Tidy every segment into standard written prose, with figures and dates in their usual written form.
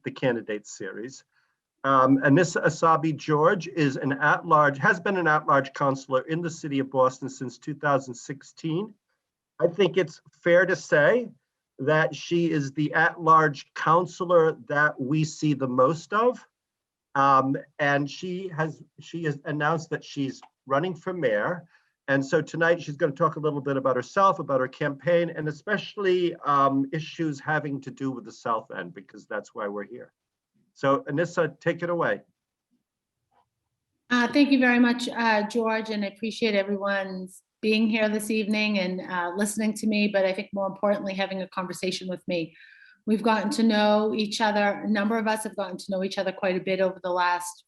the candidate series. Annissa Essaibi George is has been an at-large counselor in the city of Boston since 2016. I think it's fair to say that she is the at-large counselor that we see the most of. And she has announced that she's running for mayor. And so tonight she's going to talk a little bit about herself, about her campaign, and especially issues having to do with the South End, because that's why we're here. So Annissa, take it away. Thank you very much, George, and I appreciate everyone's being here this evening and listening to me, but I think more importantly, having a conversation with me. We've gotten to know each other. A number of us have gotten to know each other quite a bit over the last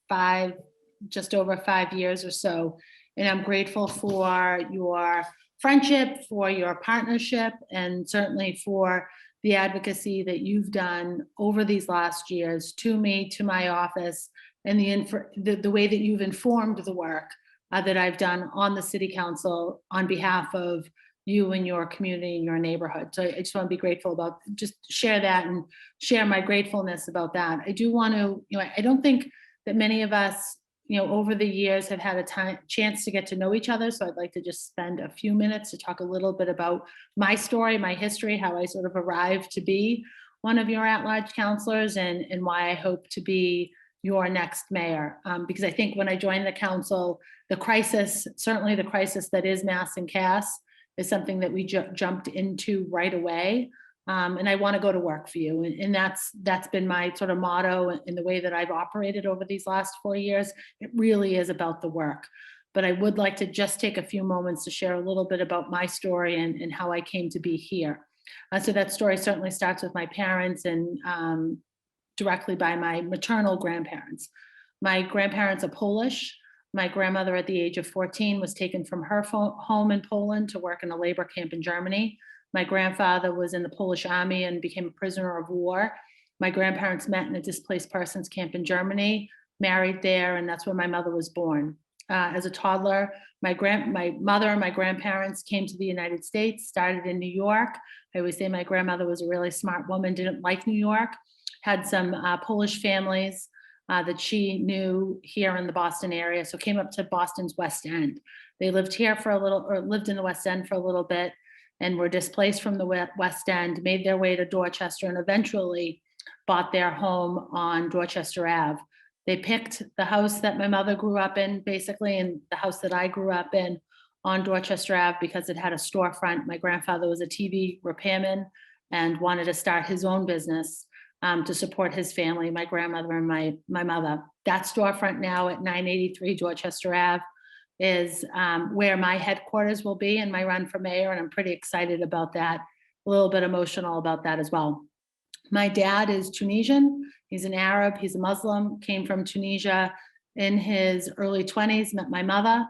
just over 5 years or so. And I'm grateful for your friendship, for your partnership, and certainly for the advocacy that you've done over these last years to me, to my office, and the way that you've informed the work that I've done on the city council on behalf of you and your community and your neighborhood. So I just want to be grateful about, just share that and share my gratefulness about that. I do want to, I don't think that many of us, over the years have had a chance to get to know each other. So I'd like to just spend a few minutes to talk a little bit about my story, my history, how I sort of arrived to be one of your at-large counselors, and why I hope to be your next mayor. Because I think when I joined the council, the crisis, certainly the crisis that is mass and Cass, is something that we jumped into right away. And I want to go to work for you. And that's been my sort of motto in the way that I've operated over these last 4 years. It really is about the work. But I would like to just take a few moments to share a little bit about my story and how I came to be here. So that story certainly starts with my parents and directly by my maternal grandparents. My grandparents are Polish. My grandmother at the age of 14 was taken from her home in Poland to work in a labor camp in Germany. My grandfather was in the Polish army and became a prisoner of war. My grandparents met in a displaced persons camp in Germany, married there, and that's where my mother was born. As a toddler, my mother and my grandparents came to the United States, started in New York. I always say my grandmother was a really smart woman, didn't like New York, had some Polish families that she knew here in the Boston area, so came up to Boston's West End. They lived here for a little, or lived in the West End for a little bit, and were displaced from the West End, made their way to Dorchester, and eventually bought their home on Dorchester Ave. They picked the house that my mother grew up in, basically, and the house that I grew up in on Dorchester Ave because it had a storefront. My grandfather was a TV repairman and wanted to start his own business to support his family, my grandmother and my mother. That storefront now at 983 Dorchester Ave is where my headquarters will be in my run for mayor, and I'm pretty excited about that, a little bit emotional about that as well. My dad is Tunisian, he's an Arab, he's a Muslim, came from Tunisia in his early 20s, met my mother,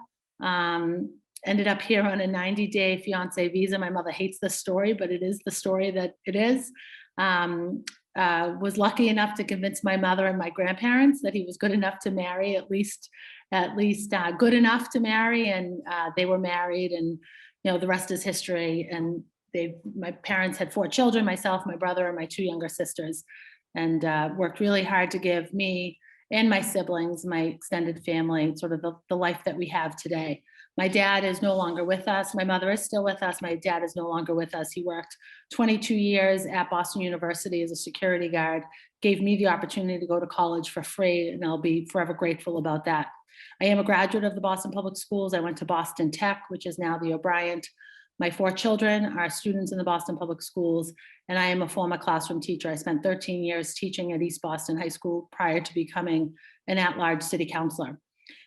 ended up here on a 90-day fiance visa. My mother hates this story, but it is the story that it is. Was lucky enough to convince my mother and my grandparents that he was good enough to marry, at least good enough to marry, and they were married, and the rest is history. And my parents had 4 children, myself, my brother, and my 2 younger sisters, and worked really hard to give me and my siblings, my extended family, sort of the life that we have today. My dad is no longer with us. My mother is still with us. My dad is no longer with us. He worked 22 years at Boston University as a security guard, gave me the opportunity to go to college for free, and I'll be forever grateful about that. I am a graduate of the Boston Public Schools. I went to Boston Tech, which is now the O'Brien. My 4 children are students in the Boston Public Schools, and I am a former classroom teacher. I spent 13 years teaching at East Boston High School prior to becoming an at-large city councilor.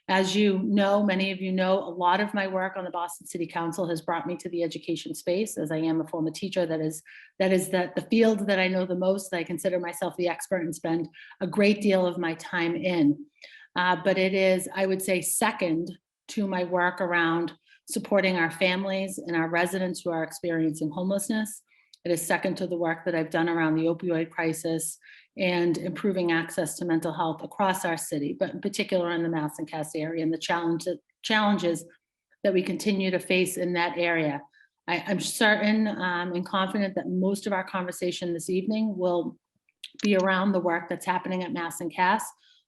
As you know, many of you know, a lot of my work on the Boston City Council has brought me to the education space, as I am a former teacher. That is the field that I know the most, that I consider myself the expert and spend a great deal of my time in. But it is, I would say, second to my work around supporting our families and our residents who are experiencing homelessness. It is second to the work that I've done around the opioid crisis and improving access to mental health across our city, but in particular in the Mass and Cass area, and the challenges that we continue to face in that area. I'm certain and confident that most of our conversation this evening will be around the work that's happening at Mass and Cass,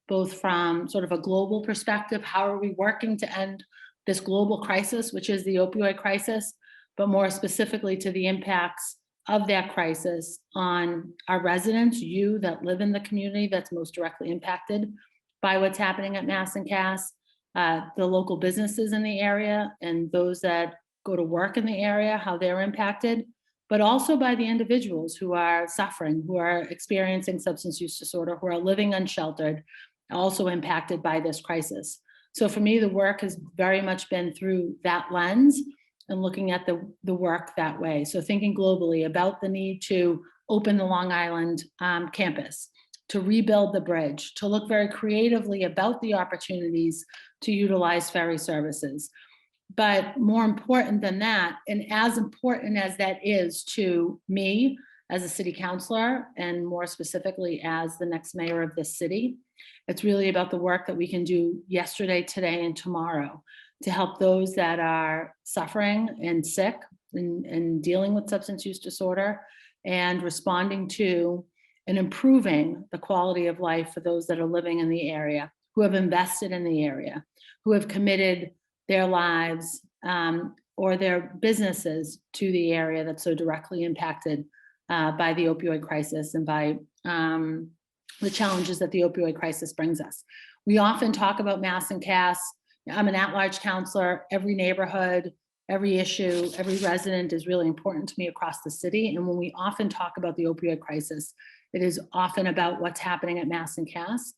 both from sort of a global perspective, how are we working to end this global crisis, which is the opioid crisis, but more specifically to the impacts of that crisis on our residents, you that live in the community that's most directly impacted by what's happening at Mass and Cass, the local businesses in the area and those that go to work in the area, how they're impacted, but also by the individuals who are suffering, who are experiencing substance use disorder, who are living unsheltered, also impacted by this crisis. So for me, the work has very much been through that lens and looking at the work that way. So thinking globally about the need to open the Long Island campus, to rebuild the bridge, to look very creatively about the opportunities to utilize ferry services. But more important than that, and as important as that is to me as a city councilor, and more specifically as the next mayor of this city, it's really about the work that we can do yesterday, today, and tomorrow to help those that are suffering and sick and dealing with substance use disorder, and responding to and improving the quality of life for those that are living in the area, who have invested in the area, who have committed their lives or their businesses to the area that's so directly impacted by the opioid crisis and by the challenges that the opioid crisis brings us. We often talk about Mass and Cass. I'm an at-large counselor. Every neighborhood, every issue, every resident is really important to me across the city. And when we often talk about the opioid crisis, it is often about what's happening at Mass and Cass,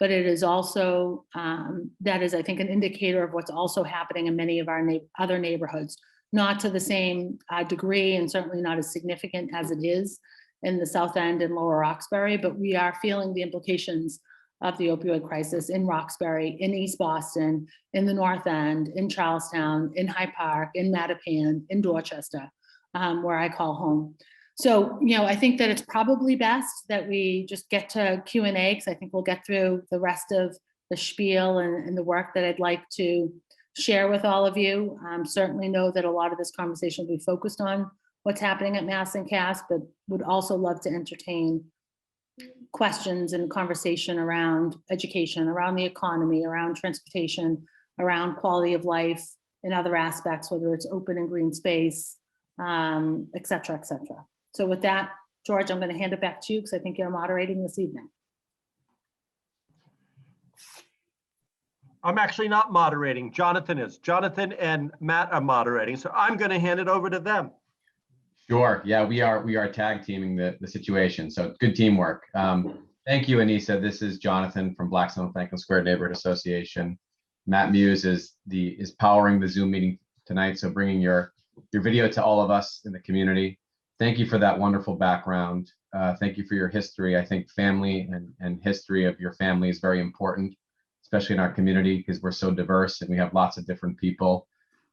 but it is also, that is, I think, an indicator of what's also happening in many of our other neighborhoods, not to the same degree and certainly not as significant as it is in the South End and Lower Roxbury, but we are feeling the implications of the opioid crisis in Roxbury, in East Boston, in the North End, in Charlestown, in Hyde Park, in Mattapan, in Dorchester, where I call home. So, I think that it's probably best that we just get to Q&A, because I think we'll get through the rest of the spiel and the work that I'd like to share with all of you. Certainly know that a lot of this conversation will be focused on what's happening at Mass and Cass, but would also love to entertain questions and conversation around education, around the economy, around transportation, around quality of life and other aspects, whether it's open and green space, et cetera, et cetera. So with that, George, I'm going to hand it back to you because I think you're moderating this evening. I'm actually not moderating. Jonathan is. Jonathan and Matt are moderating. So I'm going to hand it over to them. Sure. Yeah, we are tag teaming the situation. So good teamwork. Thank you, Annissa. This is Jonathan from Blackstone Franklin Square Neighborhood Association. Matt Muse is powering the Zoom meeting tonight. So bringing your video to all of us in the community. Thank you for that wonderful background. Thank you for your history. I think family and history of your family is very important, especially in our community, because we're so diverse and we have lots of different people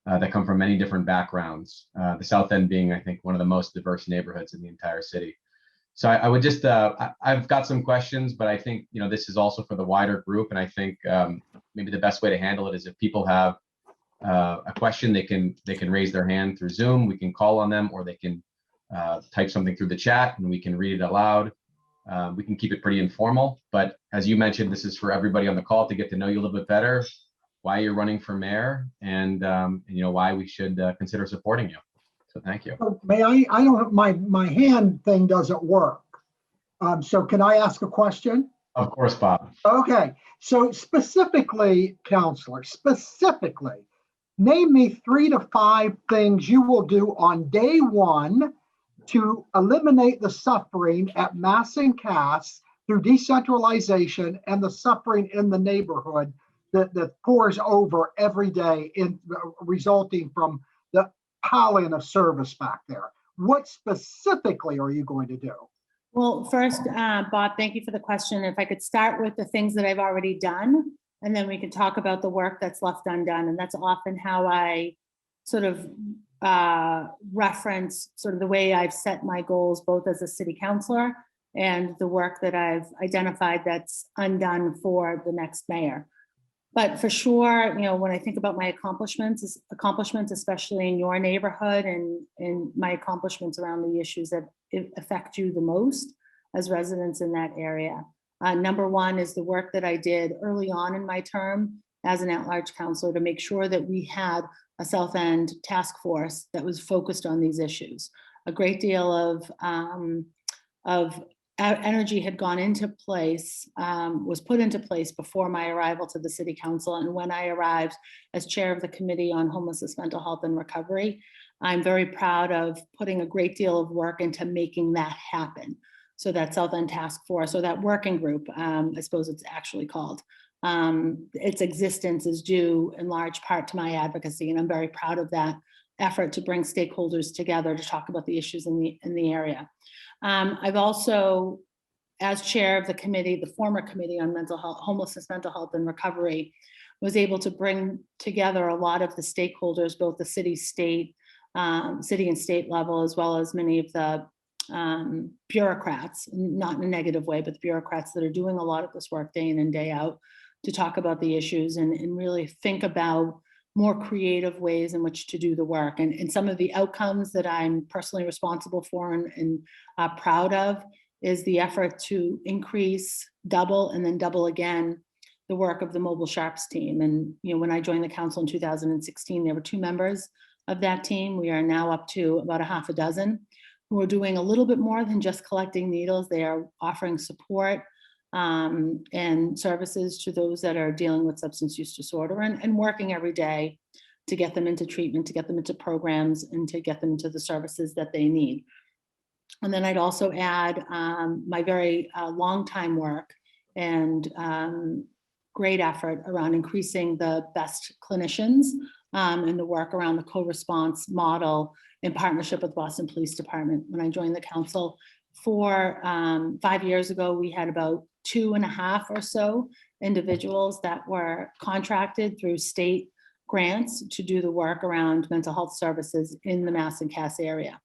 that come from many different backgrounds. The South End being, I think, one of the most diverse neighborhoods in the entire city. So I would just, I've got some questions, but I think, this is also for the wider group. And I think maybe the best way to handle it is if people have a question, they can raise their hand through Zoom. We can call on them, or they can type something through the chat and we can read it aloud. We can keep it pretty informal, but as you mentioned, this is for everybody on the call to get to know you a little bit better, why you're running for mayor, and why we should consider supporting you. So thank you. May I don't, my hand thing doesn't work. So can I ask a question? Of course, Bob. Okay, so specifically, counselor, name me 3 to 5 things you will do on day one to eliminate the suffering at Mass and Cass through decentralization and the suffering in the neighborhood that pours over every day, resulting from the palliative of service back there. What specifically are you going to do? Well, first, Bob, thank you for the question. If I could start with the things that I've already done, and then we can talk about the work that's left undone. And that's often how I sort of reference sort of the way I've set my goals, both as a city councilor and the work that I've identified that's undone for the next mayor. But for sure, when I think about my accomplishments, especially in your neighborhood and my accomplishments around the issues that affect you the most, as residents in that area. Number one is the work that I did early on in my term as an at-large counselor to make sure that we had a South End task force that was focused on these issues. A great deal of energy had gone into place, was put into place before my arrival to the City Council. And when I arrived as chair of the Committee on Homelessness, Mental Health and Recovery, I'm very proud of putting a great deal of work into making that happen. So that South End Task Force, or that working group, I suppose it's actually called, its existence is due in large part to my advocacy. And I'm very proud of that effort to bring stakeholders together to talk about the issues in the area. I've also, as chair of the committee, the former committee on mental health, homelessness, mental health and recovery, was able to bring together a lot of the stakeholders, both the city and state level, as well as many of the bureaucrats, not in a negative way, but the bureaucrats that are doing a lot of this work day in and day out to talk about the issues and really think about more creative ways in which to do the work. And some of the outcomes that I'm personally responsible for and proud of is the effort to increase, double, and then double again the work of the Mobile Sharps team. And when I joined the council in 2016, there were 2 members of that team. We are now up to about a half a dozen who are doing a little bit more than just collecting needles. They are offering support and services to those that are dealing with substance use disorder and working every day to get them into treatment, to get them into programs, and to get them into the services that they need. And then I'd also add my very long time work and great effort around increasing the best clinicians and the work around the co-response model in partnership with Boston Police Department. When I joined the council 5 years ago, we had about 2.5 or so individuals that were contracted through state grants to do the work around mental health services in the Mass and Cass area.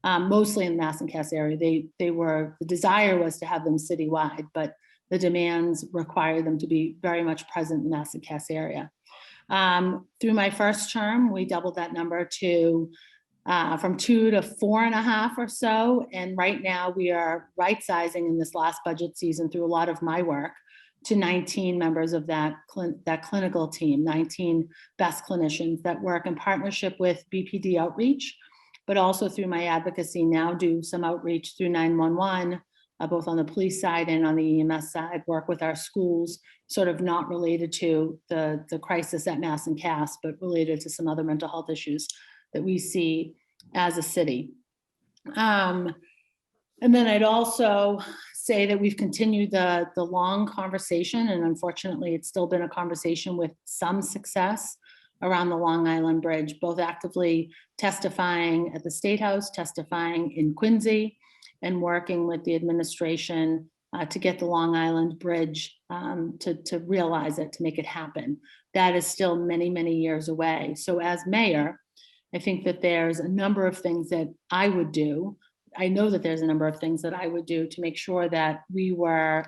Mostly in the Mass and Cass area. The desire was to have them citywide, but the demands require them to be very much present in the Mass and Cass area. Through my first term, we doubled that number to from 2 to 4.5 or so. And right now we are right sizing in this last budget season through a lot of my work to 19 members of that clinical team, 19 best clinicians that work in partnership with BPD outreach, but also through my advocacy now do some outreach through 911, both on the police side and on the EMS side, work with our schools, sort of not related to the crisis at Mass and Cass, but related to some other mental health issues that we see as a city. And then I'd also say that we've continued the long conversation, and unfortunately it's still been a conversation with some success around the Long Island Bridge, both actively testifying at the State House, testifying in Quincy, and working with the administration to get the Long Island Bridge to realize it, to make it happen. That is still many, many years away. So as mayor, I think that there's a number of things that I would do. I know that there's a number of things that I would do to make sure that we were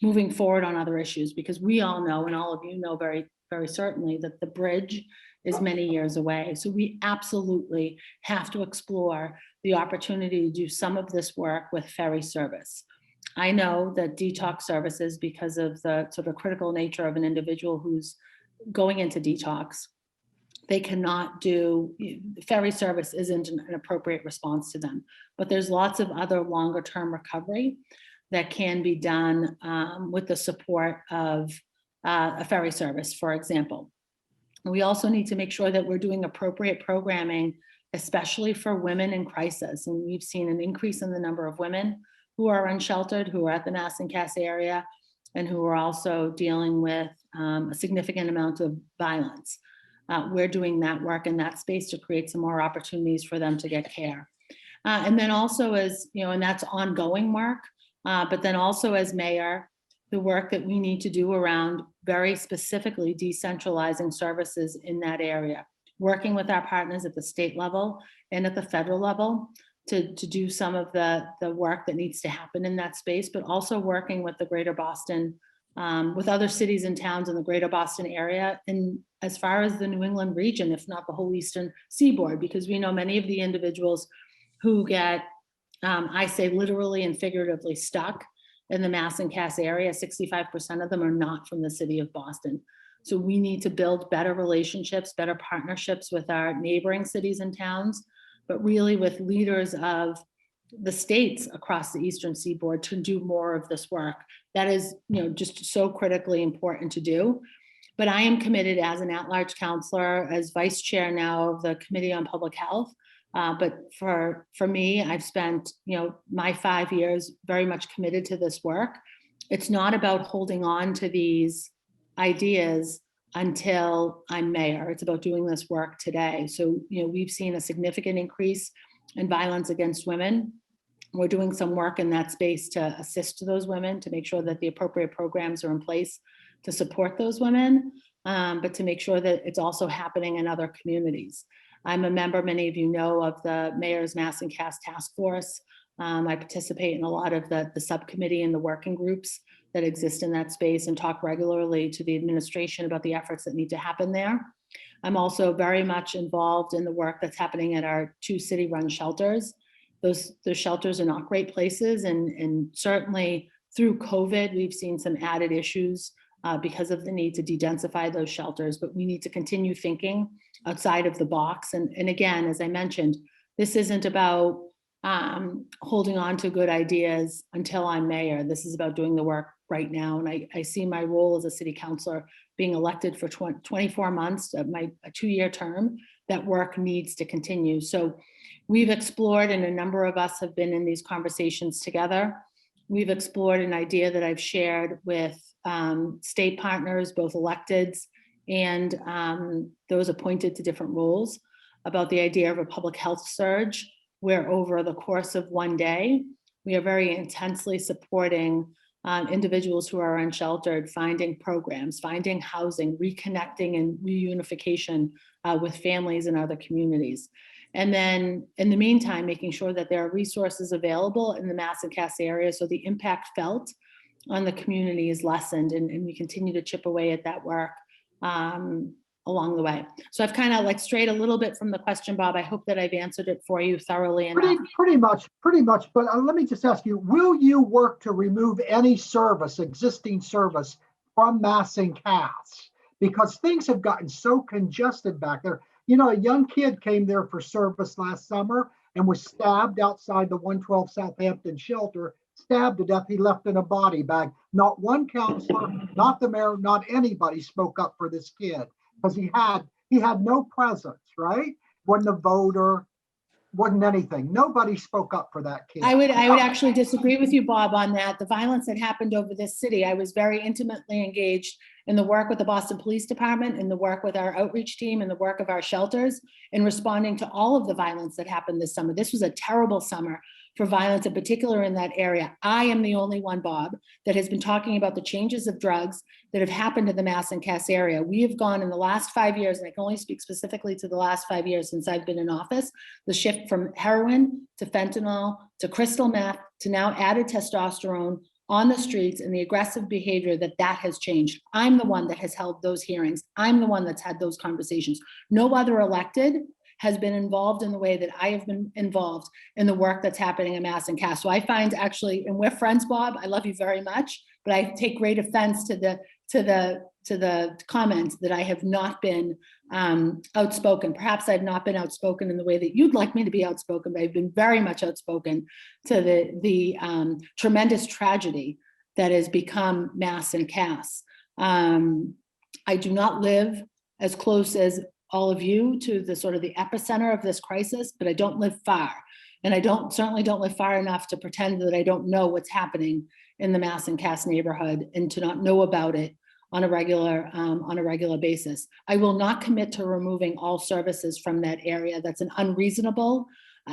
moving forward on other issues, because we all know, and all of you know very, very certainly, that the bridge is many years away. So we absolutely have to explore the opportunity to do some of this work with ferry service. I know that detox services, because of the sort of critical nature of an individual who's going into detox, they cannot do, ferry service isn't an appropriate response to them. But there's lots of other longer term recovery that can be done with the support of a ferry service, for example. We also need to make sure that we're doing appropriate programming, especially for women in crisis. And we've seen an increase in the number of women who are unsheltered, who are at the Mass and Cass area, and who are also dealing with a significant amount of violence. We're doing that work in that space to create some more opportunities for them to get care. And then also as, and that's ongoing work, but then also as mayor, the work that we need to do around very specifically decentralizing services in that area, working with our partners at the state level and at the federal level to do some of the work that needs to happen in that space, but also working with the greater Boston, with other cities and towns in the greater Boston area, and as far as the New England region, if not the whole Eastern Seaboard, because we know many of the individuals who get I say literally and figuratively stuck in the Mass and Cass area. 65% of them are not from the city of Boston. So we need to build better relationships, better partnerships with our neighboring cities and towns, but really with leaders of the states across the Eastern Seaboard to do more of this work. That is, just so critically important to do. But I am committed as an at-large counselor, as vice chair now of the Committee on Public Health. But for me, I've spent, my 5 years very much committed to this work. It's not about holding on to these ideas until I'm mayor. It's about doing this work today. So, we've seen a significant increase in violence against women. We're doing some work in that space to assist those women, to make sure that the appropriate programs are in place to support those women, but to make sure that it's also happening in other communities. I'm a member, many of you know, of the Mayor's Mass and Cass Task Force. I participate in a lot of the subcommittee and the working groups that exist in that space and talk regularly to the administration about the efforts that need to happen there. I'm also very much involved in the work that's happening at our 2 city-run shelters. Those shelters are not great places, and certainly through COVID, we've seen some added issues because of the need to de-densify those shelters, but we need to continue thinking outside of the box. And again, as I mentioned, this isn't about holding on to good ideas until I'm mayor. This is about doing the work right now. And I see my role as a city councilor being elected for 24 months, a 2-year term. That work needs to continue. So we've explored, and a number of us have been in these conversations together. We've explored an idea that I've shared with state partners, both electeds and those appointed to different roles, about the idea of a public health surge, where over the course of one day, we are very intensely supporting individuals who are unsheltered, finding programs, finding housing, reconnecting and reunification with families and other communities. And then in the meantime, making sure that there are resources available in the Mass and Cass area so the impact felt on the community is lessened, and we continue to chip away at that work along the way. So I've kind of strayed a little bit from the question, Bob. I hope that I've answered it for you thoroughly enough. Pretty much. But let me just ask you, will you work to remove any existing service from Mass and Cass? Because things have gotten so congested back there. A young kid came there for service last summer and was stabbed outside the 112 Southampton shelter, stabbed to death. He left in a body bag. Not one counselor, not the mayor, not anybody spoke up for this kid because he had no presence, right? Wasn't a voter, wasn't anything. Nobody spoke up for that kid. I would actually disagree with you, Bob, on that. The violence that happened over this city, I was very intimately engaged in the work with the Boston Police Department, in the work with our outreach team, and the work of our shelters in responding to all of the violence that happened this summer. This was a terrible summer for violence, in particular in that area. I am the only one, Bob, that has been talking about the changes of drugs that have happened in the Mass and Cass area. We have gone in the last 5 years, and I can only speak specifically to the last 5 years since I've been in office, the shift from heroin to fentanyl to crystal meth to now added testosterone on the streets, and the aggressive behavior that has changed. I'm the one that has held those hearings. I'm the one that's had those conversations. No other elected has been involved in the way that I have been involved in the work that's happening in Mass and Cass. So I find actually, and we're friends, Bob, I love you very much, but I take great offense to the comments that I have not been outspoken. Perhaps I've not been outspoken in the way that you'd like me to be outspoken, but I've been very much outspoken to the tremendous tragedy that has become Mass and Cass. I do not live as close as all of you to the sort of the epicenter of this crisis, but I don't live far. And I certainly don't live far enough to pretend that I don't know what's happening in the Mass and Cass neighborhood and to not know about it on a regular basis. I will not commit to removing all services from that area. That's an unreasonable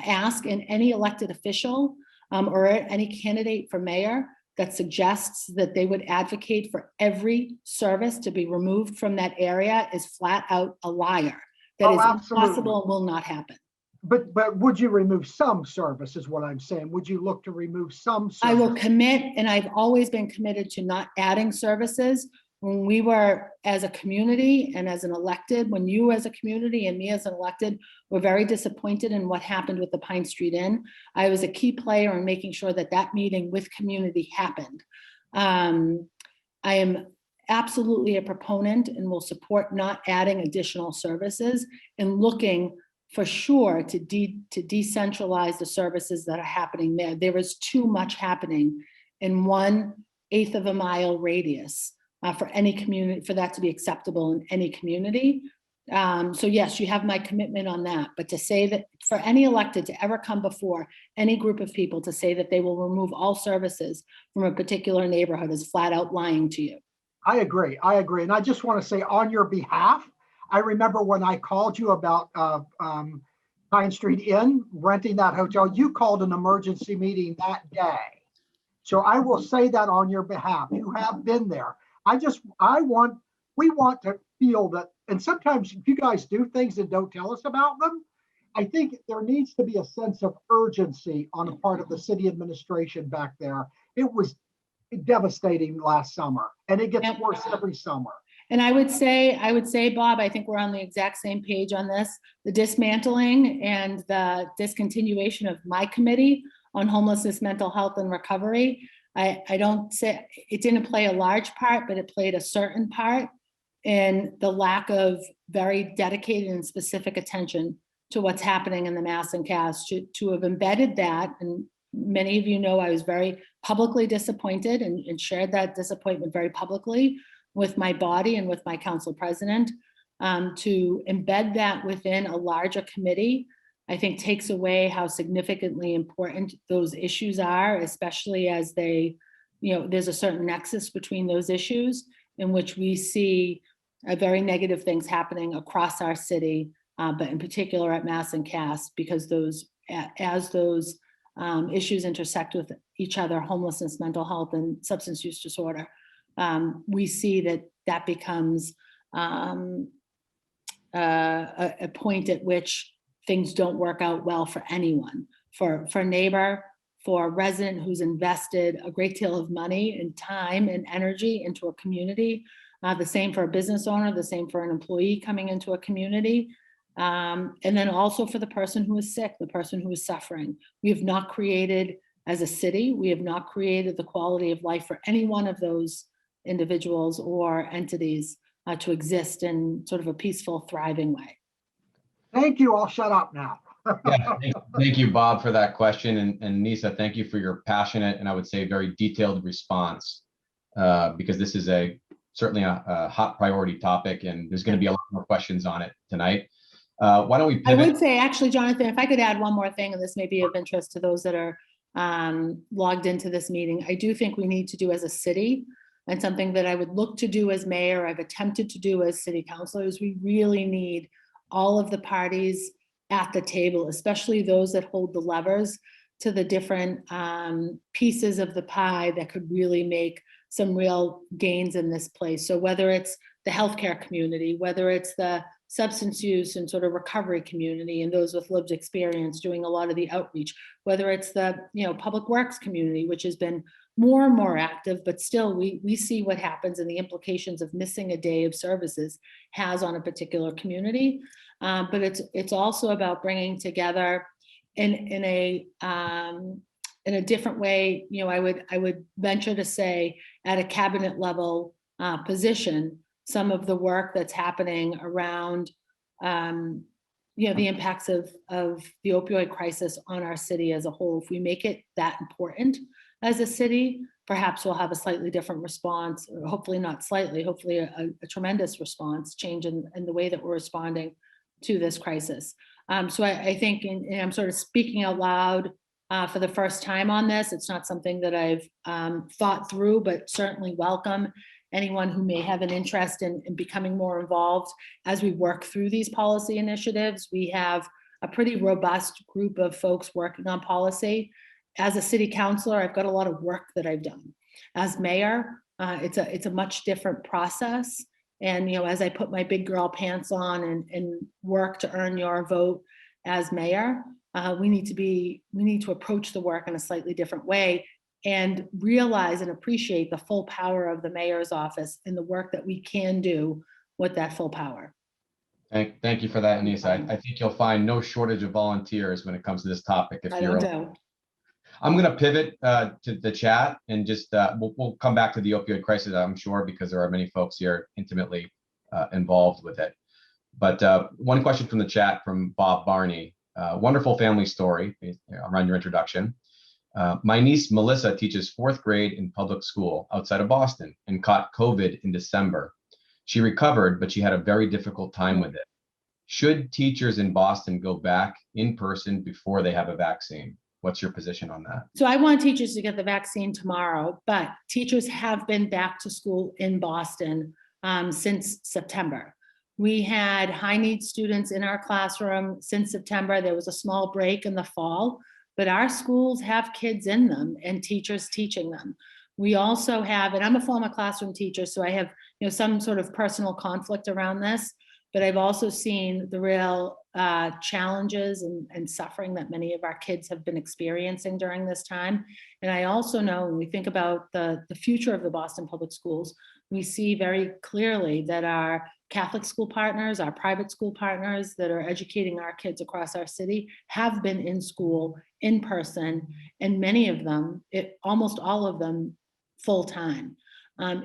ask, and any elected official or any candidate for mayor that suggests that they would advocate for every service to be removed from that area is flat out a liar. That is impossible and will not happen. But would you remove some service is what I'm saying. Would you look to remove some service? I will commit, and I've always been committed to not adding services when we were as a community and as an elected, when you as a community and me as an elected were very disappointed in what happened with the Pine Street Inn, I was a key player in making sure that that meeting with community happened. I am absolutely a proponent and will support not adding additional services and looking for sure to decentralize the services that are happening there. There is too much happening in 1/8 of a mile radius for any community, for that to be acceptable in any community. So yes, you have my commitment on that, but to say that for any elected to ever come before any group of people to say that they will remove all services from a particular neighborhood is flat out lying to you. I agree. And I just want to say on your behalf, I remember when I called you about Pine Street Inn, renting that hotel, you called an emergency meeting that day. So I will say that on your behalf. You have been there. We want to feel that, and sometimes if you guys do things and don't tell us about them, I think there needs to be a sense of urgency on the part of the city administration back there. It was devastating last summer, and it gets worse every summer. And I would say, Bob, I think we're on the exact same page on this. The dismantling and the discontinuation of my committee on homelessness, mental health, and recovery. I don't say it didn't play a large part, but it played a certain part in the lack of very dedicated and specific attention to what's happening in the Mass and Cass. To have embedded that, and many of you know I was very publicly disappointed and shared that disappointment very publicly with my body and with my council president. To embed that within a larger committee, I think takes away how significantly important those issues are, especially as they, there's a certain nexus between those issues in which we see very negative things happening across our city, but in particular at Mass and Cass, because as those issues intersect with each other, homelessness, mental health, and substance use disorder, we see that becomes a point at which things don't work out well for anyone, for a neighbor, for a resident who's invested a great deal of money and time and energy into a community, the same for a business owner, the same for an employee coming into a community, and then also for the person who is sick, the person who is suffering. We have not created, as a city, we have not created the quality of life for any one of those individuals or entities to exist in sort of a peaceful, thriving way. Thank you. I'll shut up now. Thank you, Bob, for that question. And Annissa, thank you for your passionate and I would say very detailed response, because this is certainly a hot priority topic and there's going to be a lot more questions on it tonight. Why don't we pivot? I would say, actually, Jonathan, if I could add one more thing, and this may be of interest to those that are logged into this meeting, I do think we need to do as a city, and something that I would look to do as mayor, I've attempted to do as city councilors, we really need all of the parties at the table, especially those that hold the levers to the different pieces of the pie that could really make some real gains in this place. So whether it's the healthcare community, whether it's the substance use and sort of recovery community and those with lived experience doing a lot of the outreach, whether it's the public works community, which has been more and more active, but still we see what happens and the implications of missing a day of services has on a particular community. But it's also about bringing together in a different way. I would venture to say at a cabinet level position, some of the work that's happening around the impacts of the opioid crisis on our city as a whole. If we make it that important as a city, perhaps we'll have a slightly different response, or hopefully not slightly, hopefully a tremendous response, change in the way that we're responding to this crisis. So I think, and I'm sort of speaking out loud for the first time on this. It's not something that I've thought through, but certainly welcome anyone who may have an interest in becoming more involved as we work through these policy initiatives. We have a pretty robust group of folks working on policy. As a city councilor, I've got a lot of work that I've done. As mayor, it's a much different process. And as I put my big girl pants on and work to earn your vote as mayor, we need to approach the work in a slightly different way. and realize and appreciate the full power of the mayor's office and the work that we can do with that full power. Thank you for that, Annissa. I think you'll find no shortage of volunteers when it comes to this topic. I don't doubt. I'm going to pivot to the chat and just we'll come back to the opioid crisis, I'm sure, because there are many folks here intimately involved with it. But one question from the chat from Bob Barney. Wonderful family story around your introduction. My niece Melissa teaches 4th grade in public school outside of Boston and caught COVID in December. She recovered, but she had a very difficult time with it. Should teachers in Boston go back in person before they have a vaccine? What's your position on that? So I want teachers to get the vaccine tomorrow, but teachers have been back to school in Boston since September. We had high need students in our classroom since September. There was a small break in the fall, but our schools have kids in them and teachers teaching them. We also have, and I'm a former classroom teacher, so I have some sort of personal conflict around this, but I've also seen the real challenges and suffering that many of our kids have been experiencing during this time. And I also know when we think about the future of the Boston Public Schools, we see very clearly that our Catholic school partners, our private school partners that are educating our kids across our city have been in school in person, and many of them, almost all of them, full time.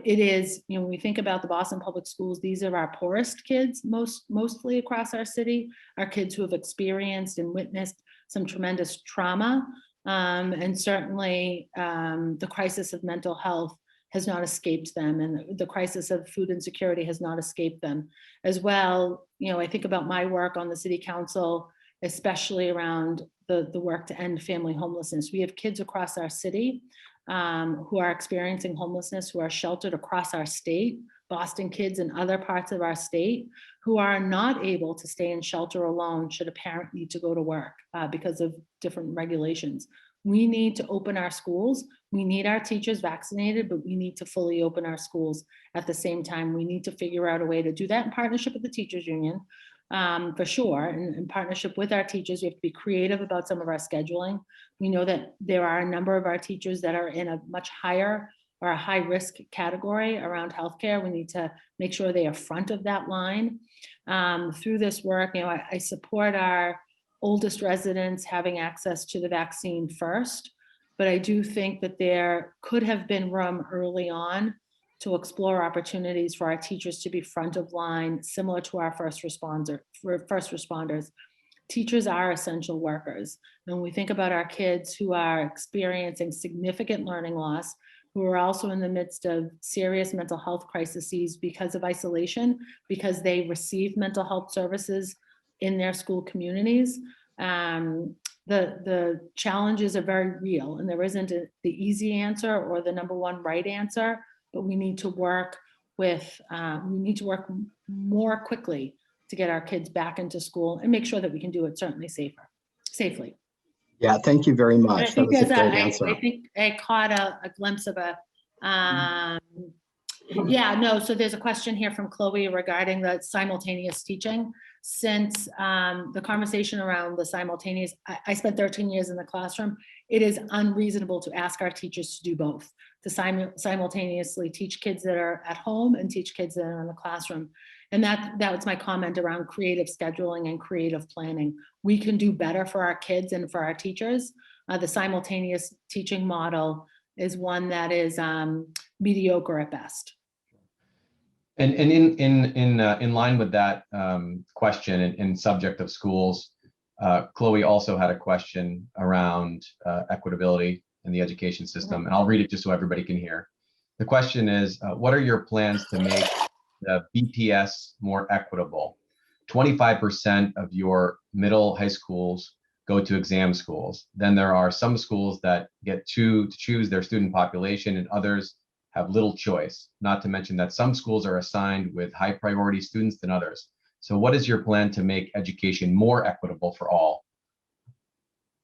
It is, when we think about the Boston Public Schools, these are our poorest kids, mostly across our city, our kids who have experienced and witnessed some tremendous trauma. And certainly the crisis of mental health has not escaped them, and the crisis of food insecurity has not escaped them as well. I think about my work on the city council, especially around the work to end family homelessness. We have kids across our city who are experiencing homelessness, who are sheltered across our state, Boston kids in other parts of our state, who are not able to stay in shelter alone should a parent need to go to work because of different regulations. We need to open our schools. We need our teachers vaccinated, but we need to fully open our schools at the same time. We need to figure out a way to do that in partnership with the teachers union, for sure. And in partnership with our teachers, we have to be creative about some of our scheduling. We know that there are a number of our teachers that are in a much higher or a high risk category around healthcare. We need to make sure they are front of that line. Through this work, I support our oldest residents having access to the vaccine first, but I do think that there could have been room early on to explore opportunities for our teachers to be front of line, similar to our first responders. Teachers are essential workers. And when we think about our kids who are experiencing significant learning loss, who are also in the midst of serious mental health crises because of isolation, because they receive mental health services in their school communities, the challenges are very real, and there isn't the easy answer or the number one right answer, but we need to work more quickly to get our kids back into school and make sure that we can do it certainly safely. Yeah, thank you very much. That was a great answer. I think I caught a glimpse of so there's a question here from Chloe regarding the simultaneous teaching. Since the conversation around the simultaneous, I spent 13 years in the classroom. It is unreasonable to ask our teachers to do both, to simultaneously teach kids that are at home and teach kids that are in the classroom. And that was my comment around creative scheduling and creative planning. We can do better for our kids and for our teachers. The simultaneous teaching model is one that is mediocre at best. And in line with that question and subject of schools, Chloe also had a question around equitability in the education system, and I'll read it just so everybody can hear. The question is, what are your plans to make the BPS more equitable? 25% of your middle high schools go to exam schools. Then there are some schools that get to choose their student population, and others have little choice, not to mention that some schools are assigned with high priority students than others. So what is your plan to make education more equitable for all?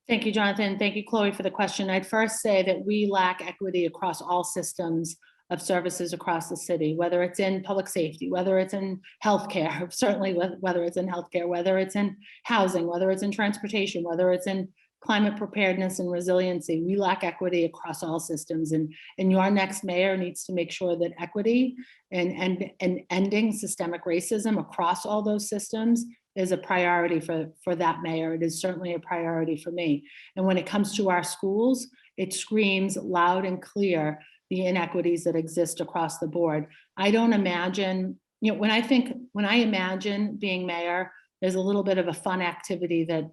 Thank you, Jonathan. Thank you, Chloe, for the question. I'd first say that we lack equity across all systems of services across the city, whether it's in public safety, whether it's in healthcare, certainly whether it's in healthcare, whether it's in housing, whether it's in transportation, whether it's in climate preparedness and resiliency. We lack equity across all systems, and your next mayor needs to make sure that equity and ending systemic racism across all those systems is a priority for that mayor. It is certainly a priority for me. And when it comes to our schools, it screams loud and clear the inequities that exist across the board. I don't imagine, when I imagine being mayor, there's a little bit of a fun activity that,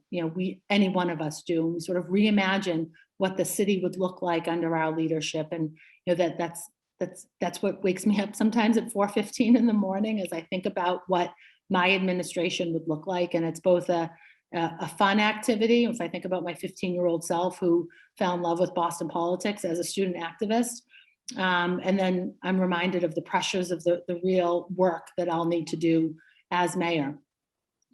any one of us do. We sort of reimagine what the city would look like under our leadership. And, that's what wakes me up sometimes at 4:15 in the morning as I think about what my administration would look like. And it's both a fun activity. If I think about my 15-year-old self who fell in love with Boston politics as a student activist, and then I'm reminded of the pressures of the real work that I'll need to do as mayor.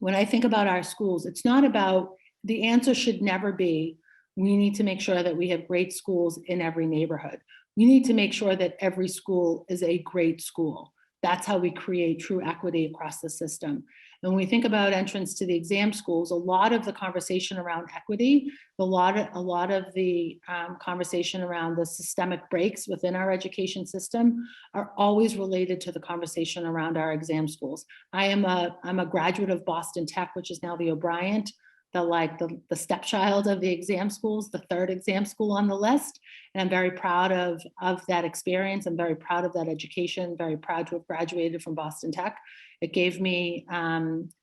When I think about our schools, it's not about, the answer should never be, we need to make sure that we have great schools in every neighborhood. We need to make sure that every school is a great school. That's how we create true equity across the system. And when we think about entrance to the exam schools, a lot of the conversation around equity, a lot of the conversation around the systemic breaks within our education system are always related to the conversation around our exam schools. I'm a graduate of Boston Tech, which is now the O'Brien, the stepchild of the exam schools, the third exam school on the list. And I'm very proud of that experience. I'm very proud of that education, very proud to have graduated from Boston Tech. It gave me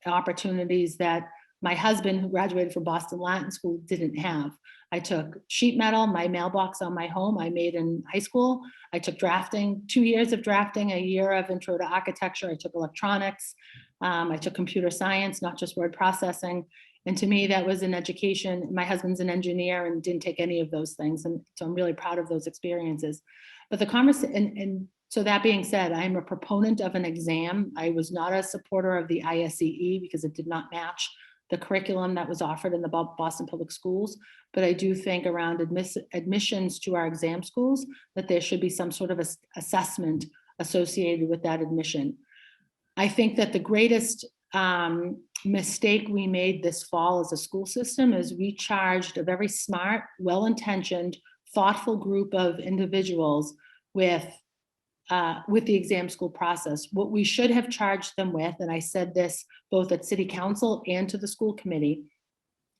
opportunities that my husband, who graduated from Boston Latin School, didn't have. I took sheet metal, my mailbox on my home, I made in high school. I took drafting, 2 years of drafting, a year of intro to architecture. I took electronics. I took computer science, not just word processing. And to me, that was an education. My husband's an engineer and didn't take any of those things. And so I'm really proud of those experiences. But the conversation, and so that being said, I'm a proponent of an exam. I was not a supporter of the ISEE because it did not match the curriculum that was offered in the Boston Public Schools. But I do think around admissions to our exam schools, that there should be some sort of assessment associated with that admission. I think that the greatest mistake we made this fall as a school system is we charged a very smart, well-intentioned, thoughtful group of individuals with the exam school process. What we should have charged them with, and I said this both at City Council and to the school committee,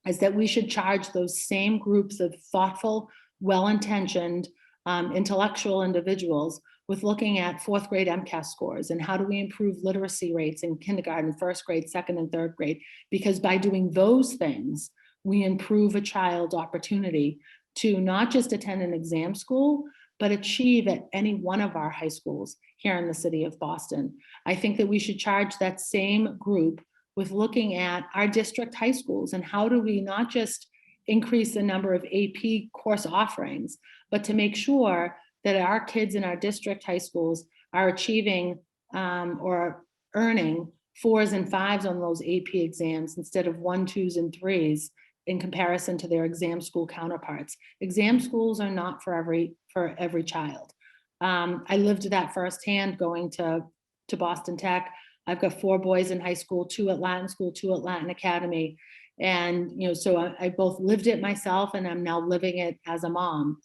is that we should charge those same groups of thoughtful, well-intentioned, intellectual individuals with looking at fourth grade MCAS scores and how do we improve literacy rates in kindergarten, first grade, second and third grade, because by doing those things, we improve a child's opportunity to not just attend an exam school, but achieve at any one of our high schools here in the city of Boston. I think that we should charge that same group with looking at our district high schools and how do we not just increase the number of AP course offerings, but to make sure that our kids in our district high schools are achieving or earning 4s and 5s on those AP exams instead of 1, 2s, and 3s in comparison to their exam school counterparts. Exam schools are not for every child. I lived that firsthand going to Boston Tech. I've got 4 boys in high school, 2 at Latin School, 2 at Latin Academy. And, so I both lived it myself and I'm now living it as a mom.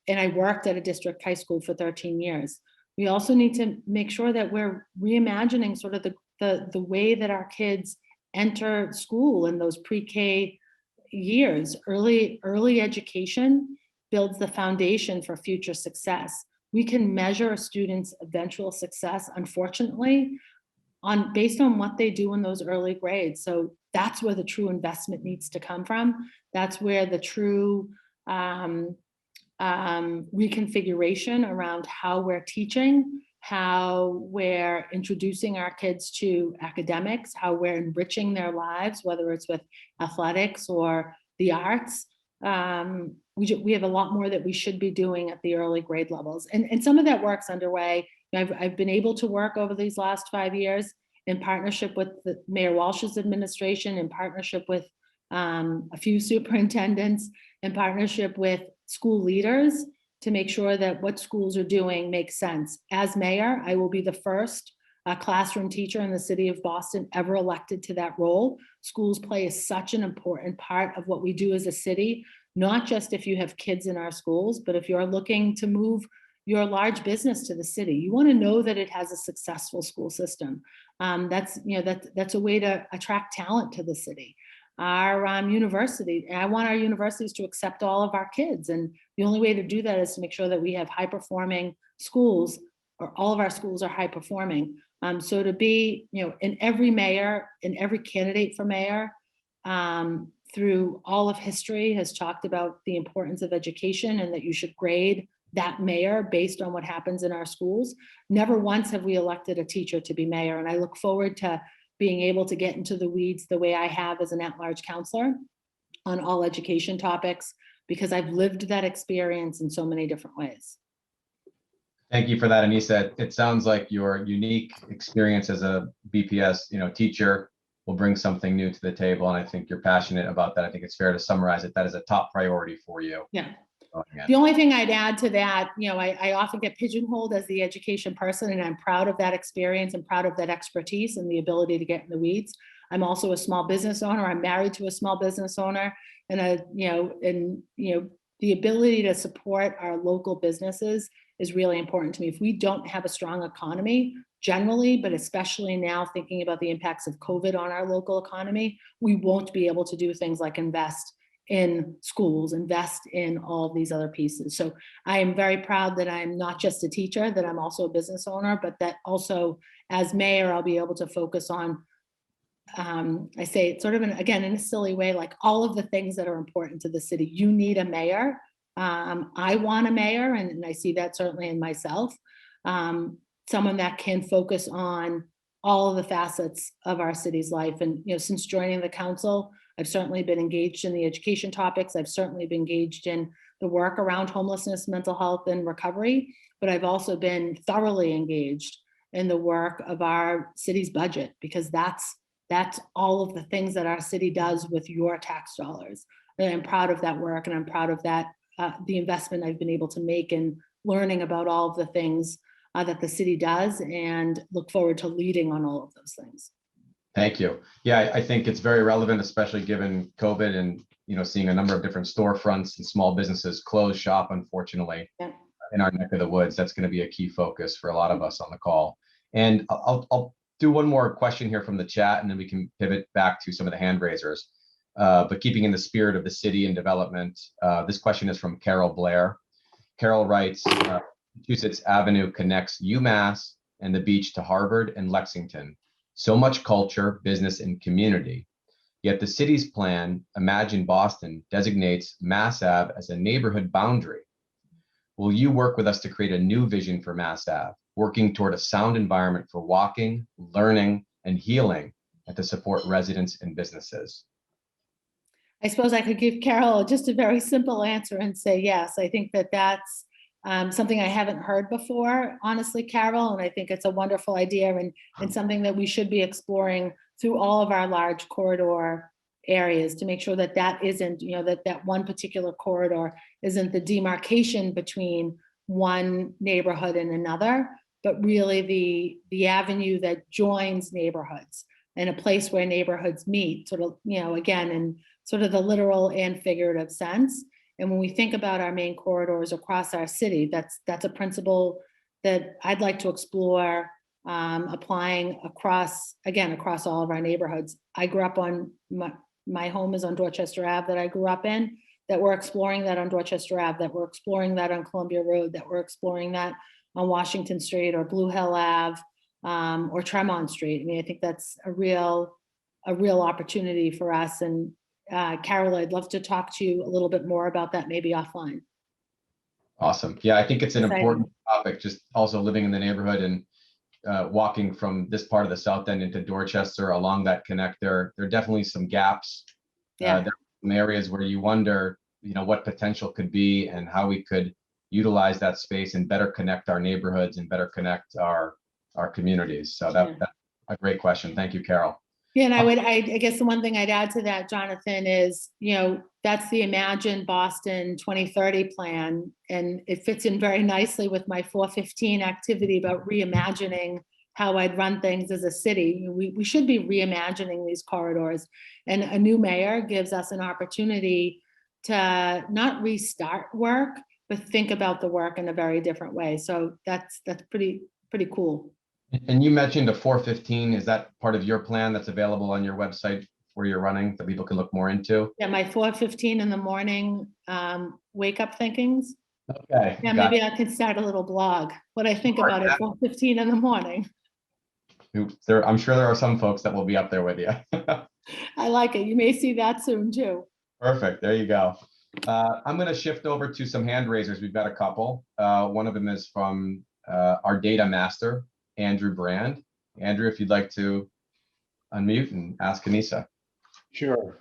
And I worked at a district high school for 13 years. We also need to make sure that we're reimagining sort of the way that our kids enter school in those pre-K years. Early education builds the foundation for future success. We can measure a student's eventual success, unfortunately, based on what they do in those early grades. So that's where the true investment needs to come from. That's where the true reconfiguration around how we're teaching, how we're introducing our kids to academics, how we're enriching their lives, whether it's with athletics or the arts. We have a lot more that we should be doing at the early grade levels. And some of that work's underway. I've been able to work over these last 5 years in partnership with Mayor Walsh's administration, in partnership with a few superintendents, in partnership with school leaders to make sure that what schools are doing makes sense. As mayor, I will be the first classroom teacher in the city of Boston ever elected to that role. Schools play such an important part of what we do as a city, not just if you have kids in our schools, but if you're looking to move your large business to the city. You want to know that it has a successful school system. That's a way to attract talent to the city. Our university, I want our universities to accept all of our kids, and the only way to do that is to make sure that we have high-performing schools, or all of our schools are high performing. So to be, in every mayor, in every candidate for mayor, through all of history has talked about the importance of education and that you should grade that mayor based on what happens in our schools. Never once have we elected a teacher to be mayor, and I look forward to being able to get into the weeds the way I have as an at-large counselor on all education topics, because I've lived that experience in so many different ways. Thank you for that, Annissa. It sounds like your unique experience as a BPS, teacher will bring something new to the table, and I think you're passionate about that. I think it's fair to summarize it. That is a top priority for you. Yeah. The only thing I'd add to that, I often get pigeonholed as the education person, and I'm proud of that experience and proud of that expertise and the ability to get in the weeds. I'm also a small business owner. I'm married to a small business owner, and the ability to support our local businesses is really important to me. If we don't have a strong economy generally, but especially now thinking about the impacts of COVID on our local economy, we won't be able to do things like invest in schools, invest in all these other pieces. So I am very proud that I'm not just a teacher, that I'm also a business owner, but that also as mayor, I'll be able to focus on, I say it sort of, again, in a silly way, like all of the things that are important to the city. You need a mayor. I want a mayor, and I see that certainly in myself, someone that can focus on all of the facets of our city's life. And, since joining the council, I've certainly been engaged in the education topics. I've certainly been engaged in the work around homelessness, mental health, and recovery, but I've also been thoroughly engaged in the work of our city's budget, because that's all of the things that our city does with your tax dollars. And I'm proud of that work, and I'm proud of that, the investment I've been able to make in learning about all of the things that the city does, and look forward to leading on all of those things. Thank you. Yeah, I think it's very relevant, especially given COVID and, seeing a number of different storefronts and small businesses close shop, unfortunately, in our neck of the woods. That's going to be a key focus for a lot of us on the call. And I'll do one more question here from the chat, and then we can pivot back to some of the hand raisers. But keeping in the spirit of the city and development, this question is from Carol Blair. Carol writes, Massachusetts Avenue connects UMass and the beach to Harvard and Lexington. So much culture, business, and community. Yet the city's plan, Imagine Boston, designates Mass Ave as a neighborhood boundary. Will you work with us to create a new vision for Mass Ave, working toward a sound environment for walking, learning, and healing, and to support residents and businesses? I suppose I could give Carol just a very simple answer and say yes. I think that that's something I haven't heard before, honestly, Carol, and I think it's a wonderful idea, and something that we should be exploring through all of our large corridor areas to make sure that that isn't, that one particular corridor isn't the demarcation between one neighborhood and another, but really the avenue that joins neighborhoods, and a place where neighborhoods meet, sort of, again, in sort of the literal and figurative sense. And when we think about our main corridors across our city, that's a principle that I'd like to explore applying across all of our neighborhoods. I grew up on, my home is on Dorchester Ave that I grew up in, that we're exploring that on Dorchester Ave, that we're exploring that on Columbia Road, that we're exploring that on Washington Street or Blue Hill Ave or Tremont Street. I mean, I think that's a real opportunity for us. And Carol, I'd love to talk to you a little bit more about that, maybe offline. Awesome. Yeah, I think it's an important topic, just also living in the neighborhood and walking from this part of the South End into Dorchester along that connect. There are definitely some gaps. Yeah. There are some areas where you wonder, what potential could be and how we could utilize that space and better connect our neighborhoods and better connect our communities. So that's a great question. Thank you, Carol. Yeah, and I guess the one thing I'd add to that, Jonathan, is, that's the Imagine Boston 2030 plan. And it fits in very nicely with my 415 activity about reimagining how I'd run things as a city. We should be reimagining these corridors, and a new mayor gives us an opportunity to not restart work, but think about the work in a very different way. So that's pretty cool. And you mentioned a 4:15. Is that part of your plan that's available on your website where you're running that people can look more into? Yeah, my 4:15 in the morning wake up thinkings. Okay. Yeah, maybe I could start a little blog, what I think about at 4:15 in the morning. I'm sure there are some folks that will be up there with you. I like it. You may see that soon too. Perfect. There you go. I'm going to shift over to some hand raisers. We've got a couple. One of them is from our data master, Andrew Brand. Andrew, if you'd like to unmute and ask Annissa. Sure.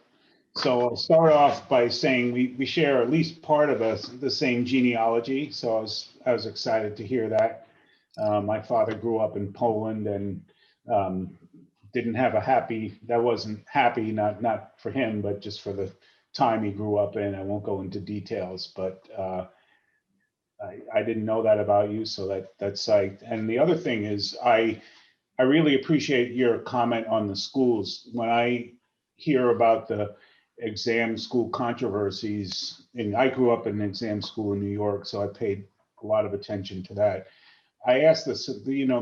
So I'll start off by saying we share at least part of the same genealogy. So I was excited to hear that. My father grew up in Poland and didn't have that wasn't happy, not for him, but just for the time he grew up in. I won't go into details, but I didn't know that about you, so that's psyched. And the other thing is I really appreciate your comment on the schools. When I hear about the exam school controversies, and I grew up in an exam school in New York, so I paid a lot of attention to that. I asked the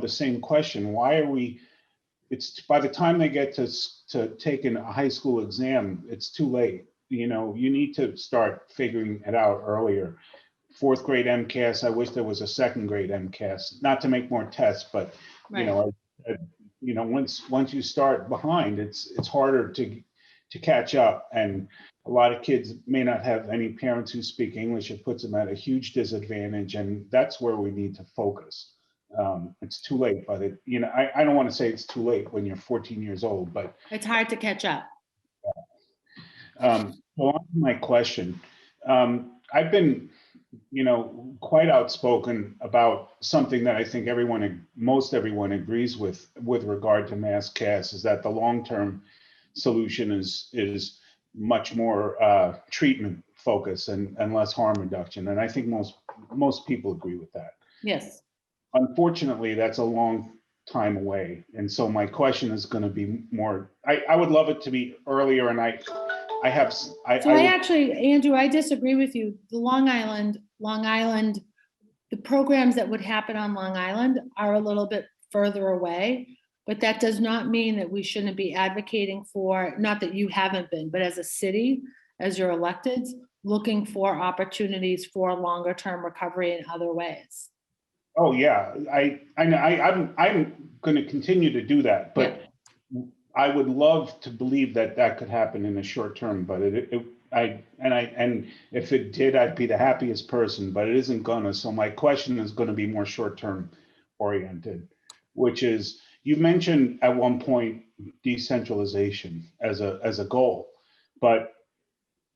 same question. Why are it's by the time they get to taking a high school exam, it's too late. You need to start figuring it out earlier. 4th grade MCAS, I wish there was a 2nd grade MCAS, not to make more tests, but Right. once you start behind, it's harder to catch up. And a lot of kids may not have any parents who speak English. It puts them at a huge disadvantage, and that's where we need to focus. It's too late, but I don't want to say it's too late when you're 14 years old, but It's hard to catch up. so on to my question. I've been quite outspoken about something that I think most everyone agrees with regard to mass CAS, is that the long-term solution is much more treatment focus and less harm reduction. And I think most people agree with that. Yes. Unfortunately, that's a long time away. And so my question is going to be more, I would love it to be earlier, and actually, Andrew, I disagree with you. The Long Island, the programs that would happen on Long Island are a little bit further away, but that does not mean that we shouldn't be advocating for, not that you haven't been, but as a city, as your electeds, looking for opportunities for longer term recovery in other ways. Oh yeah, I'm going to continue to do that, but yeah. I would love to believe that could happen in the short term, but and if it did, I'd be the happiest person, but it isn't gonna. So my question is going to be more short term oriented, which is, you mentioned at one point decentralization as a goal, but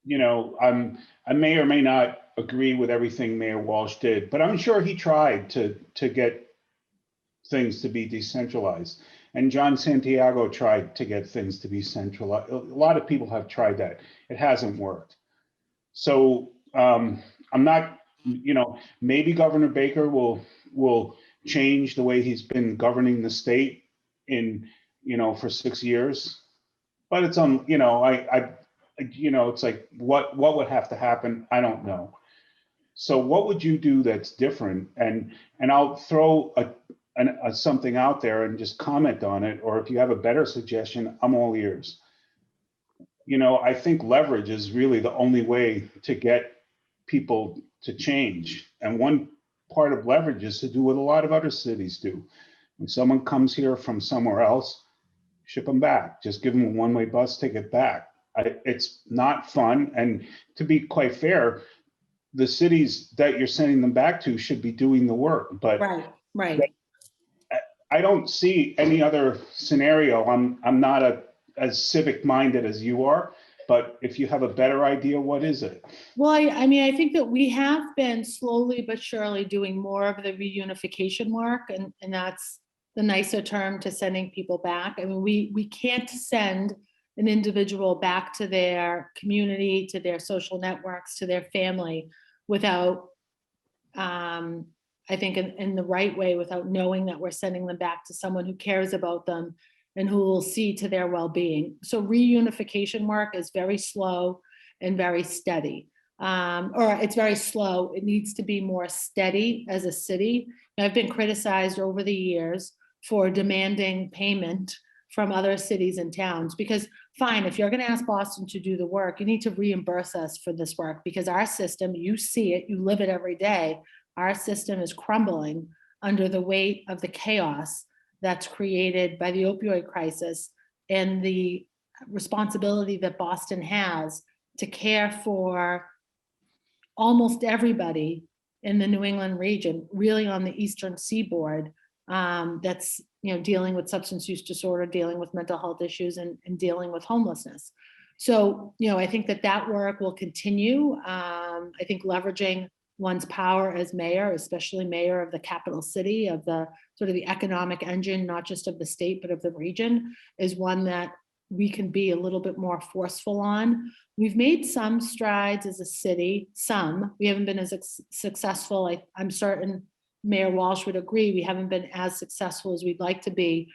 I may or may not agree with everything Mayor Walsh did, but I'm sure he tried to get things to be decentralized. And John Santiago tried to get things to be centralized. A lot of people have tried that. It hasn't worked. So I'm not, maybe Governor Baker will change the way he's been governing the state for 6 years. But it's it's like, what would have to happen? I don't know. So what would you do that's different? And I'll throw something out there and just comment on it. Or if you have a better suggestion, I'm all ears. I think leverage is really the only way to get people to change. And one part of leverage is to do what a lot of other cities do. When someone comes here from somewhere else, ship them back. Just give them a one-way bus ticket back. It's not fun. And to be quite fair, the cities that you're sending them back to should be doing the work. But right. I don't see any other scenario. I'm not as civic minded as you are, but if you have a better idea, what is it? Well, I think that we have been slowly but surely doing more of the reunification work, and that's the nicer term to sending people back. I mean, we can't send an individual back to their community, to their social networks, to their family without I think, in the right way without knowing that we're sending them back to someone who cares about them and who will see to their well-being. So reunification work is very slow and very steady. Or it's very slow. It needs to be more steady as a city. I've been criticized over the years for demanding payment from other cities and towns, because fine, if you're going to ask Boston to do the work, you need to reimburse us for this work, because our system, you see it, you live it every day. Our system is crumbling under the weight of the chaos that's created by the opioid crisis and the responsibility that Boston has to care for almost everybody in the New England region, really on the Eastern Seaboard, that's dealing with substance use disorder, dealing with mental health issues, and dealing with homelessness. So I think that work will continue. I think leveraging one's power as mayor, especially mayor of the capital city, of the sort of the economic engine, not just of the state, but of the region, is one that we can be a little bit more forceful on. We've made some strides as a city, we haven't been as successful. I'm certain Mayor Walsh would agree, we haven't been as successful as we'd like to be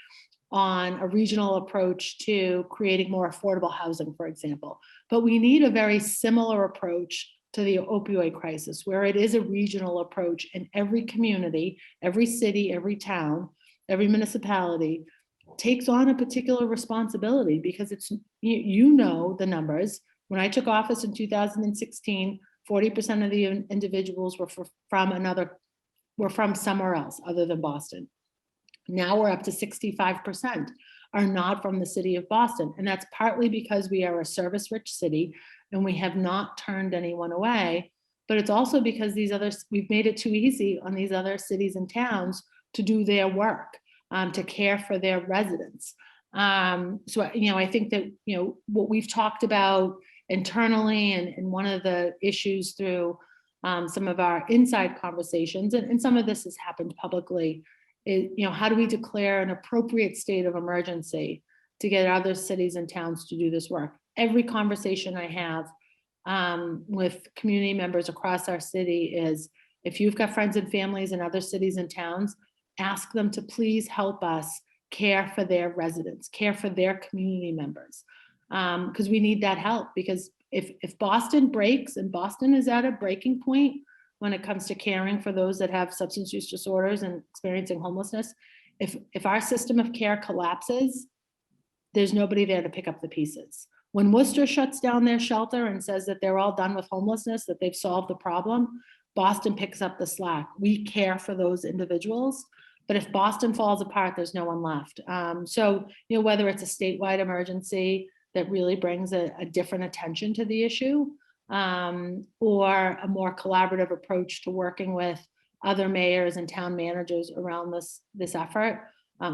on a regional approach to creating more affordable housing, for example. But we need a very similar approach to the opioid crisis, where it is a regional approach in every community, every city, every town, every municipality takes on a particular responsibility, because it's, the numbers. When I took office in 2016, 40% of the individuals were from somewhere else other than Boston. Now we're up to 65% are not from the city of Boston. And that's partly because we are a service-rich city and we have not turned anyone away. But it's also because we've made it too easy on these other cities and towns to do their work, to care for their residents. So, I think that, what we've talked about internally, and one of the issues through some of our inside conversations, and some of this has happened publicly, is, how do we declare an appropriate state of emergency to get other cities and towns to do this work? Every conversation I have with community members across our city is, if you've got friends and families in other cities and towns, ask them to please help us care for their residents, care for their community members, because we need that help. Because if Boston breaks, and Boston is at a breaking point when it comes to caring for those that have substance use disorders and experiencing homelessness, if our system of care collapses, there's nobody there to pick up the pieces. When Worcester shuts down their shelter and says that they're all done with homelessness, that they've solved the problem, Boston picks up the slack. We care for those individuals, but if Boston falls apart, there's no one left. So, whether it's a statewide emergency that really brings a different attention to the issue, or a more collaborative approach to working with other mayors and town managers around this effort,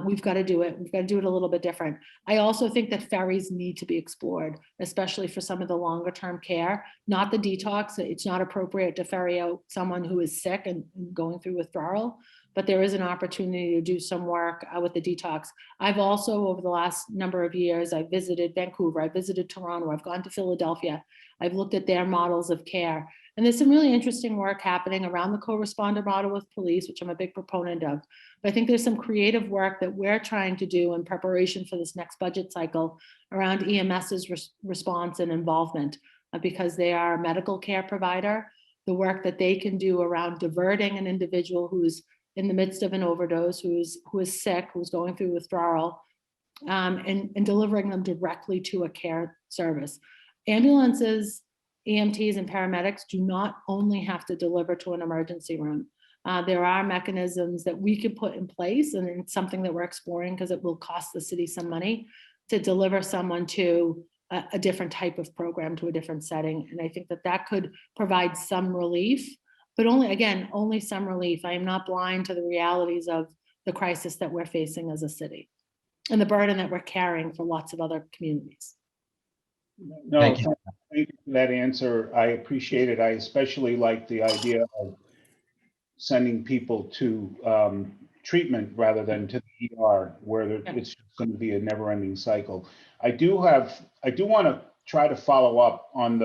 we've got to do it. We've got to do it a little bit different. I also think that ferries need to be explored, especially for some of the longer term care, not the detox. It's not appropriate to ferry out someone who is sick and going through withdrawal, but there is an opportunity to do some work with the detox. I've also, over the last number of years, I've visited Vancouver, I've visited Toronto, I've gone to Philadelphia, I've looked at their models of care. And there's some really interesting work happening around the co-responder model with police, which I'm a big proponent of. But I think there's some creative work that we're trying to do in preparation for this next budget cycle around EMS's response and involvement, because they are a medical care provider. The work that they can do around diverting an individual who's in the midst of an overdose, who is sick, who's going through withdrawal, and delivering them directly to a care service. Ambulances, EMTs, and paramedics do not only have to deliver to an emergency room. There are mechanisms that we can put in place, and it's something that we're exploring because it will cost the city some money to deliver someone to a different type of program, to a different setting. And I think that could provide some relief, but only some relief. I am not blind to the realities of the crisis that we're facing as a city and the burden that we're carrying for lots of other communities. No, thank you for that answer. I appreciate it. I especially like the idea of sending people to treatment rather than to the ER, where it's just going to be a never-ending cycle. I do want to try to follow up on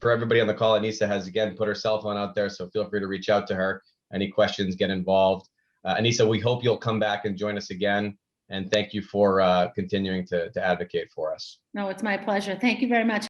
for everybody on the call. Annissa has again put her cell phone out there, so feel free to reach out to her. any questions, get involved. Annissa, we hope you'll come back and join us again. And thank you for continuing to advocate for us. No, it's my pleasure. Thank you very much.